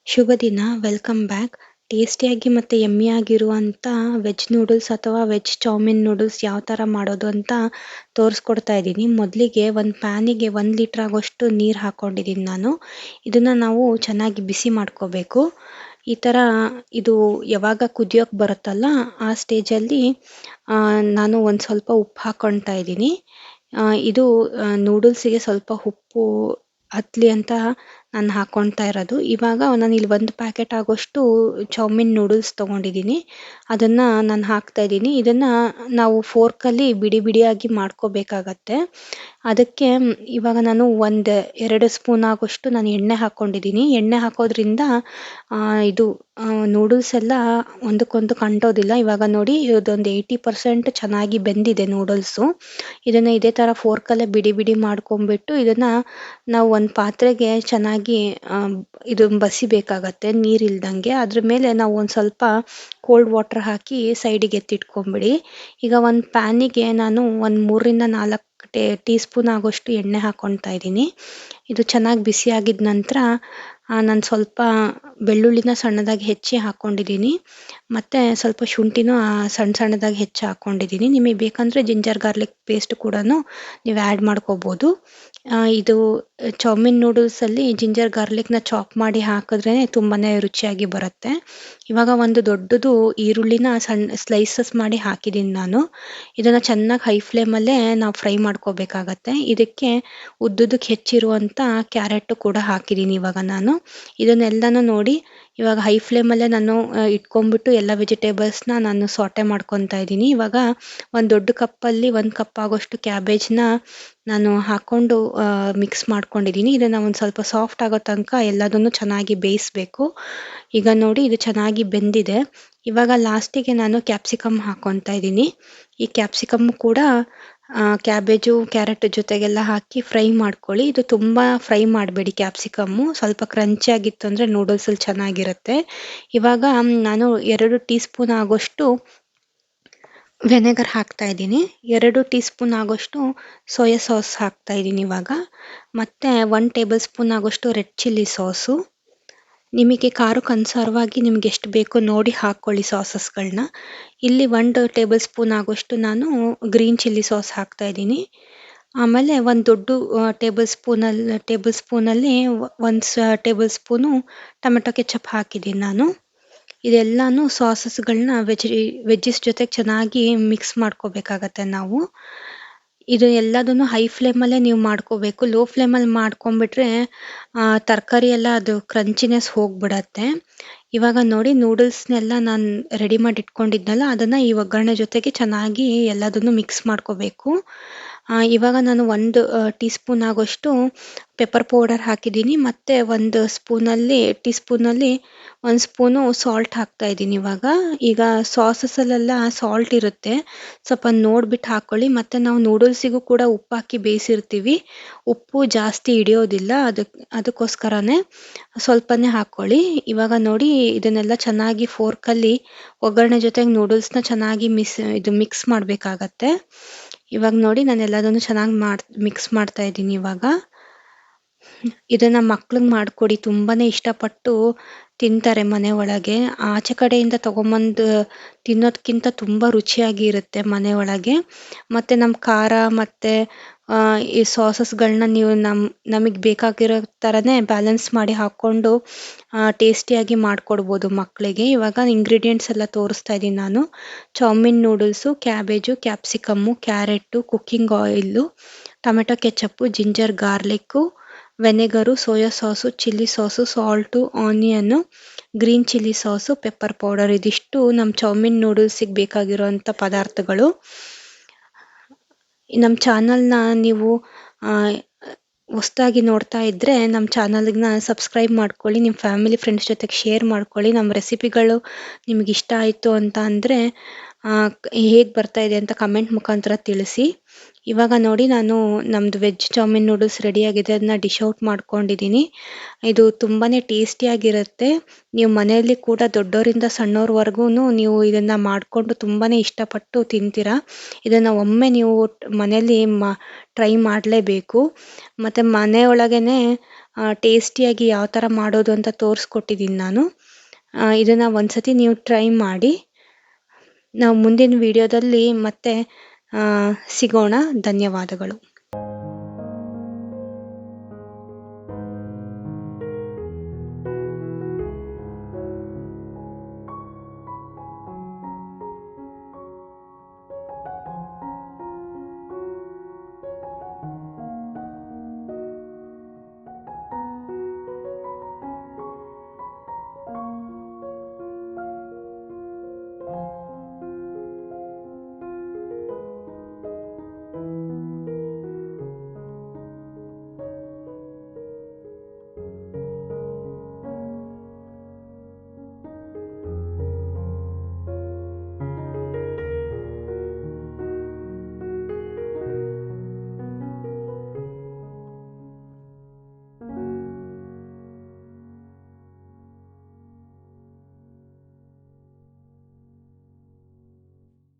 ಶುಭ ದಿನ. Welcome back. ಟೇಸ್ಟಿಯಾಗಿ ಮತ್ತು ಯಮ್ಮಿಯಾಗಿರುವಂಥ ವೆಜ್ ನೂಡಲ್ಸ್ ಅಥವಾ ವೆಜ್ ಚೌಮಿನ್ ನೂಡಲ್ಸ್ ಯಾವ ಥರ ಮಾಡೋದು ಅಂತ ತೋರಿಸ್ಕೊಡ್ತಾ ಇದ್ದೀನಿ. ಮೊದಲಿಗೆ ಒಂದು ಪ್ಯಾನಿಗೆ 1 ಲೀಟ್ರ್ ಆಗೋಷ್ಟು ನೀರು ಹಾಕ್ಕೊಂಡಿದ್ದೀನಿ ನಾನು. ಇದನ್ನು ನಾವು ಚೆನ್ನಾಗಿ ಬಿಸಿ ಮಾಡ್ಕೋಬೇಕು. ಈ ಥರ ಇದು ಯಾವಾಗ ಕುದಿಯೋಕೆ ಬರುತ್ತಲ್ಲ ಆ ಸ್ಟೇಜಲ್ಲಿ ನಾನು ಒಂದು ಸ್ವಲ್ಪ ಉಪ್ಪು ಹಾಕ್ಕೊಳ್ತಾ ಇದ್ದೀನಿ. ಇದು ನೂಡಲ್ಸಿಗೆ ಸ್ವಲ್ಪ ಉಪ್ಪು ಹತ್ತಲಿ ಅಂತ ನಾನು ಹಾಕ್ಕೊಳ್ತಾ ಇರೋದು. ಇವಾಗ ನಾನು ಇಲ್ಲಿ 1 ಪ್ಯಾಕೆಟ್ ಆಗೋಷ್ಟು ಚೌಮಿನ್ ನೂಡಲ್ಸ್ ತೊಗೊಂಡಿದ್ದೀನಿ. ಅದನ್ನು ನಾನು ಹಾಕ್ತಾ ಇದ್ದೀನಿ. ಇದನ್ನು ನಾವು ಫೋರ್ಕಲ್ಲಿ ಬಿಡಿ ಬಿಡಿಯಾಗಿ ಮಾಡ್ಕೋಬೇಕಾಗತ್ತೆ. ಅದಕ್ಕೆ ಇವಾಗ ನಾನು 2 ಸ್ಪೂನ್ ಆಗೋಷ್ಟು ನಾನು ಎಣ್ಣೆ ಹಾಕ್ಕೊಂಡಿದ್ದೀನಿ. ಎಣ್ಣೆ ಹಾಕೋದ್ರಿಂದ ಇದು ನೂಡಲ್ಸ್ ಎಲ್ಲ ಒಂದಕ್ಕೊಂದು ಅಂಟೋದಿಲ್ಲ. ಇವಾಗ ನೋಡಿ ಇದೊಂದು 80% ಚೆನ್ನಾಗಿ ಬೆಂದಿದೆ ನೂಡಲ್ಸು. ಇದನ್ನು ಇದೇ ಥರ ಫೋರ್ಕಲ್ಲೇ ಬಿಡಿ ಬಿಡಿ ಮಾಡ್ಕೊಂಬಿಟ್ಟು ಇದನ್ನು ನಾವು ಒಂದು ಪಾತ್ರೆಗೆ ಚೆನ್ನಾಗಿ ಇದು ಬಸಿಬೇಕಾಗತ್ತೆ ನೀರಿಲ್ದಂಗೆ. ಅದ್ರ ಮೇಲೆ ನಾವು ಒಂದು ಸ್ವಲ್ಪ ಕೋಲ್ಡ್ ವಾಟರ್ ಹಾಕಿ ಸೈಡಿಗೆ ಎತ್ತಿಟ್ಕೊಂಬಿಡಿ. ಈಗ ಒಂದು ಪ್ಯಾನಿಗೆ ನಾನು ಒಂದು 3ರಿಂದ 4 ಟೀ ಸ್ಪೂನ್ ಆಗೋಷ್ಟು ಎಣ್ಣೆ ಹಾಕ್ಕೊಳ್ತಾ ಇದ್ದೀನಿ. ಇದು ಚೆನ್ನಾಗಿ ಬಿಸಿಯಾಗಿದ್ದ ನಂತರ ನಾನು ಸ್ವಲ್ಪ ಬೆಳ್ಳುಳ್ಳಿನ ಸಣ್ಣದಾಗಿ ಹೆಚ್ಚಿ ಹಾಕ್ಕೊಂಡಿದ್ದೀನಿ. ಮತ್ತು ಸ್ವಲ್ಪ ಶುಂಠಿನೂ ಸಣ್ಣ ಸಣ್ಣದಾಗಿ ಹೆಚ್ಚಿ ಹಾಕ್ಕೊಂಡಿದ್ದೀನಿ. ನಿಮಗೆ ಬೇಕಂದರೆ ಜಿಂಜರ್ ಗಾರ್ಲಿಕ್ ಪೇಸ್ಟ್ ಕೂಡ ನೀವು ಆ್ಯಡ್ ಮಾಡ್ಕೋಬೋದು. ಇದು ಚೌಮಿನ್ ನೂಡಲ್ಸಲ್ಲಿ ಜಿಂಜರ್ ಗಾರ್ಲಿಕ್ನ ಚಾಪ್ ಮಾಡಿ ಹಾಕಿದ್ರೇ ತುಂಬಾ ರುಚಿಯಾಗಿ ಬರುತ್ತೆ. ಇವಾಗ ಒಂದು ದೊಡ್ಡದು ಈರುಳ್ಳಿನ ಸಣ್ಣ ಸ್ಲೈಸಸ್ ಮಾಡಿ ಹಾಕಿದ್ದೀನಿ ನಾನು. ಇದನ್ನು ಚೆನ್ನಾಗಿ ಹೈ ಫ್ಲೇಮಲ್ಲೇ ನಾವು ಫ್ರೈ ಮಾಡ್ಕೋಬೇಕಾಗತ್ತೆ. ಇದಕ್ಕೆ ಉದ್ದುದಕ್ಕೆ ಹೆಚ್ಚಿರುವಂಥ ಕ್ಯಾರೆಟು ಕೂಡ ಹಾಕಿದ್ದೀನಿ ಇವಾಗ ನಾನು. ಇದನ್ನೆಲ್ಲನೂ ನೋಡಿ ಇವಾಗ ಹೈ ಫ್ಲೇಮಲ್ಲೇ ನಾನು ಇಟ್ಕೊಂಡ್ಬಿಟ್ಟು ಎಲ್ಲ ವೆಜಿಟೇಬಲ್ಸ್ನ ನಾನು ಸಾಟೆ ಮಾಡ್ಕೊತಾ ಇದ್ದೀನಿ. ಇವಾಗ ಒಂದು ದೊಡ್ಡ ಕಪ್ಪಲ್ಲಿ 1 ಕಪ್ ಆಗೋಷ್ಟು ಕ್ಯಾಬೇಜ್ನ ನಾನು ಹಾಕ್ಕೊಂಡು ಮಿಕ್ಸ್ ಮಾಡ್ಕೊಂಡಿದ್ದೀನಿ. ಇದನ್ನು ಒಂದು ಸ್ವಲ್ಪ ಸಾಫ್ಟ್ ಆಗೋ ತನಕ ಎಲ್ಲದನ್ನು ಚೆನ್ನಾಗಿ ಬೇಯಿಸಬೇಕು. ಈಗ ನೋಡಿ ಇದು ಚೆನ್ನಾಗಿ ಬೆಂದಿದೆ. ಇವಾಗ ಲಾಸ್ಟಿಗೆ ನಾನು ಕ್ಯಾಪ್ಸಿಕಮ್ ಹಾಕ್ಕೊತಾ ಇದ್ದೀನಿ. ಈ ಕ್ಯಾಪ್ಸಿಕಮ್ ಕೂಡ ಕ್ಯಾಬೇಜು ಕ್ಯಾರೆಟ್ ಜೊತೆಗೆಲ್ಲ ಹಾಕಿ ಫ್ರೈ ಮಾಡ್ಕೊಳ್ಳಿ. ಇದು ತುಂಬ ಫ್ರೈ ಮಾಡಬೇಡಿ ಕ್ಯಾಪ್ಸಿಕಮ್ಮು. ಸ್ವಲ್ಪ ಕ್ರಂಚಿಯಾಗಿತ್ತು ಅಂದರೆ ನೂಡಲ್ಸಲ್ಲಿ ಚೆನ್ನಾಗಿರುತ್ತೆ. ಇವಾಗ ನಾನು 2 ಟೀ ಸ್ಪೂನ್ ಆಗೋಷ್ಟು ವೆನೆಗರ್ ಹಾಕ್ತಾ ಇದ್ದೀನಿ. 2 ಟೀ ಸ್ಪೂನ್ ಆಗೋಷ್ಟು ಸೋಯಾ ಸಾಸ್ ಹಾಕ್ತಾ ಇದ್ದೀನಿ ಇವಾಗ. ಮತ್ತು 1 ಟೇಬಲ್ ಸ್ಪೂನ್ ಆಗೋಷ್ಟು ರೆಡ್ ಚಿಲ್ಲಿ ಸಾಸು. ನಿಮಗೆ ಖಾರಕ್ಕೆ ಅನುಸಾರವಾಗಿ ನಿಮ್ಗೆ ಎಷ್ಟು ಬೇಕೋ ನೋಡಿ ಹಾಕ್ಕೊಳ್ಳಿ ಸಾಸಸ್ಗಳನ್ನ. ಇಲ್ಲಿ 1 ಟೇಬಲ್ ಸ್ಪೂನ್ ಆಗೋಷ್ಟು ನಾನು ಗ್ರೀನ್ ಚಿಲ್ಲಿ ಸಾಸ್ ಹಾಕ್ತಾ ಇದ್ದೀನಿ. ಆಮೇಲೆ ಒಂದು ದೊಡ್ಡ ಟೇಬಲ್ ಸ್ಪೂನಲ್ಲಿ 1 ಟೇಬಲ್ ಸ್ಪೂನು ಟೊಮೆಟೊ ಕೆಚಪ್ ಹಾಕಿದ್ದೀನಿ ನಾನು. ಇದೆಲ್ಲನೂ ಸಾಸಸ್ಗಳನ್ನ ವೆಜ್ಜಿಸ್ ಜೊತೆಗೆ ಚೆನ್ನಾಗಿ ಮಿಕ್ಸ್ ಮಾಡ್ಕೋಬೇಕಾಗತ್ತೆ ನಾವು. ಇದು ಎಲ್ಲದನ್ನು ಹೈ ಫ್ಲೇಮಲ್ಲೇ ನೀವು ಮಾಡ್ಕೋಬೇಕು. ಲೋ ಫ್ಲೇಮಲ್ಲಿ ಮಾಡ್ಕೊಂಬಿಟ್ರೆ ತರಕಾರಿ ಎಲ್ಲ ಅದು ಕ್ರಂಚಿನೆಸ್ ಹೋಗ್ಬಿಡತ್ತೆ. ಇವಾಗ ನೋಡಿ ನೂಡಲ್ಸ್ನೆಲ್ಲ ನಾನು ರೆಡಿ ಮಾಡಿ ಇಟ್ಕೊಂಡಿದ್ನಲ್ಲ ಅದನ್ನು ಈ ಒಗ್ಗರಣೆ ಜೊತೆಗೆ ಚೆನ್ನಾಗಿ ಎಲ್ಲದನ್ನು ಮಿಕ್ಸ್ ಮಾಡ್ಕೋಬೇಕು. ಇವಾಗ ನಾನು 1 ಟೀ ಸ್ಪೂನ್ ಆಗೋಷ್ಟು ಪೆಪ್ಪರ್ ಪೌಡರ್ ಹಾಕಿದ್ದೀನಿ. ಮತ್ತು 1 ಟೀ ಸ್ಪೂನಲ್ಲಿ 1 ಸ್ಪೂನು ಸಾಲ್ಟ್ ಹಾಕ್ತಾ ಇದ್ದೀನಿ ಇವಾಗ. ಈಗ ಸಾಸಸಲ್ಲೆಲ್ಲ ಸಾಲ್ಟ್ ಇರುತ್ತೆ, ಸ್ವಲ್ಪ ನೋಡಿಬಿಟ್ಟು ಹಾಕ್ಕೊಳ್ಳಿ. ಮತ್ತು ನಾವು ನೂಡಲ್ಸಿಗೂ ಕೂಡ ಉಪ್ಪು ಹಾಕಿ ಬೇಯಿಸಿರ್ತೀವಿ, ಉಪ್ಪು ಜಾಸ್ತಿ ಹಿಡಿಯೋದಿಲ್ಲ, ಅದಕ್ಕೋಸ್ಕರನೇ ಸ್ವಲ್ಪನೇ ಹಾಕ್ಕೊಳ್ಳಿ. ಇವಾಗ ನೋಡಿ ಇದನ್ನೆಲ್ಲ ಚೆನ್ನಾಗಿ ಫೋರ್ಕಲ್ಲಿ ಒಗ್ಗರಣೆ ಜೊತೆಗೆ ನೂಡಲ್ಸ್ನ ಚೆನ್ನಾಗಿ ಮಿಕ್ಸ್ ಮಾಡಬೇಕಾಗತ್ತೆ. ಇವಾಗ ನೋಡಿ ನಾನು ಎಲ್ಲದನ್ನು ಚೆನ್ನಾಗಿ ಮಿಕ್ಸ್ ಮಾಡ್ತಾ ಇದ್ದೀನಿ ಇವಾಗ. ಇದನ್ನು ಮಕ್ಳಿಗೆ ಮಾಡಿಕೊಡಿ, ತುಂಬಾ ಇಷ್ಟಪಟ್ಟು ತಿಂತಾರೆ ಮನೆ ಒಳಗೆ. ಆಚೆ ಕಡೆಯಿಂದ ತೊಗೊಂಬಂದು ತಿನ್ನೋದಕ್ಕಿಂತ ತುಂಬ ರುಚಿಯಾಗಿ ಇರುತ್ತೆ ಮನೆ ಒಳಗೆ. ಮತ್ತು ನಮ್ಮ ಖಾರ ಮತ್ತು ಈ ಸಾಸಸ್ಗಳನ್ನ ನೀವು ನಮಗೆ ಬೇಕಾಗಿರೋ ಥರನೇ ಬ್ಯಾಲೆನ್ಸ್ ಮಾಡಿ ಹಾಕ್ಕೊಂಡು ಟೇಸ್ಟಿಯಾಗಿ ಮಾಡಿಕೊಡ್ಬೋದು ಮಕ್ಕಳಿಗೆ. ಇವಾಗ ಇಂಗ್ರೀಡಿಯೆಂಟ್ಸ್ ಎಲ್ಲ ತೋರಿಸ್ತಾ ಇದ್ದೀನಿ ನಾನು. Chowmein noodles, cabbage, capsicum, carrot, cooking oil, tomato ketchup, ginger garlic, vinegar, soya sauce, chilli sauce, salt, onion, green chilli sauce, pepper powder. ಇದಿಷ್ಟು ನಮ್ಮ ಚೌಮಿನ್ ನೂಡಲ್ಸಿಗೆ ಬೇಕಾಗಿರೋಂಥ ಪದಾರ್ಥಗಳು. ನಮ್ಮ ಚಾನಲ್ನ ನೀವು ಹೊಸ್ದಾಗಿ ನೋಡ್ತಾ ಇದ್ದರೆ ನಮ್ಮ ಚಾನಲ್ನ ಸಬ್ಸ್ಕ್ರೈಬ್ ಮಾಡ್ಕೊಳ್ಳಿ. ನಿಮ್ಮ ಫ್ಯಾಮಿಲಿ ಫ್ರೆಂಡ್ಸ್ ಜೊತೆಗೆ ಶೇರ್ ಮಾಡ್ಕೊಳ್ಳಿ. ನಮ್ಮ ರೆಸಿಪಿಗಳು ನಿಮ್ಗೆ ಇಷ್ಟ ಆಯಿತು ಅಂತ ಅಂದರೆ ಹೇಗೆ ಬರ್ತಾಯಿದೆ ಅಂತ ಕಮೆಂಟ್ ಮುಖಾಂತರ ತಿಳಿಸಿ. ಇವಾಗ ನೋಡಿ ನಾನು ನಮ್ಮದು ವೆಜ್ ಚೌಮಿನ್ ನೂಡಲ್ಸ್ ರೆಡಿಯಾಗಿದೆ. ಅದನ್ನ ಡಿಶ್ ಔಟ್ ಮಾಡ್ಕೊಂಡಿದ್ದೀನಿ. ಇದು ತುಂಬಾ ಟೇಸ್ಟಿಯಾಗಿರುತ್ತೆ. ನೀವು ಮನೆಯಲ್ಲಿ ಕೂಡ ದೊಡ್ಡವರಿಂದ ಸಣ್ಣವ್ರವರೆಗೂ ನೀವು ಇದನ್ನು ಮಾಡಿಕೊಂಡು ತುಂಬಾ ಇಷ್ಟಪಟ್ಟು ತಿಂತೀರಾ. ಇದನ್ನು ಒಮ್ಮೆ ನೀವು ಮನೆಯಲ್ಲಿ ಟ್ರೈ ಮಾಡಲೇಬೇಕು. ಮತ್ತು ಮನೆಯೊಳಗೇ ಟೇಸ್ಟಿಯಾಗಿ ಯಾವ ಥರ ಮಾಡೋದು ಅಂತ ತೋರಿಸ್ಕೊಟ್ಟಿದ್ದೀನಿ ನಾನು. ಇದನ್ನು ಒಂದ್ಸತಿ ನೀವು ಟ್ರೈ ಮಾಡಿ. ನಾವು ಮುಂದಿನ ವಿಡಿಯೋದಲ್ಲಿ ಮತ್ತೆ ಸಿಗೋಣ. ಧನ್ಯವಾದಗಳು.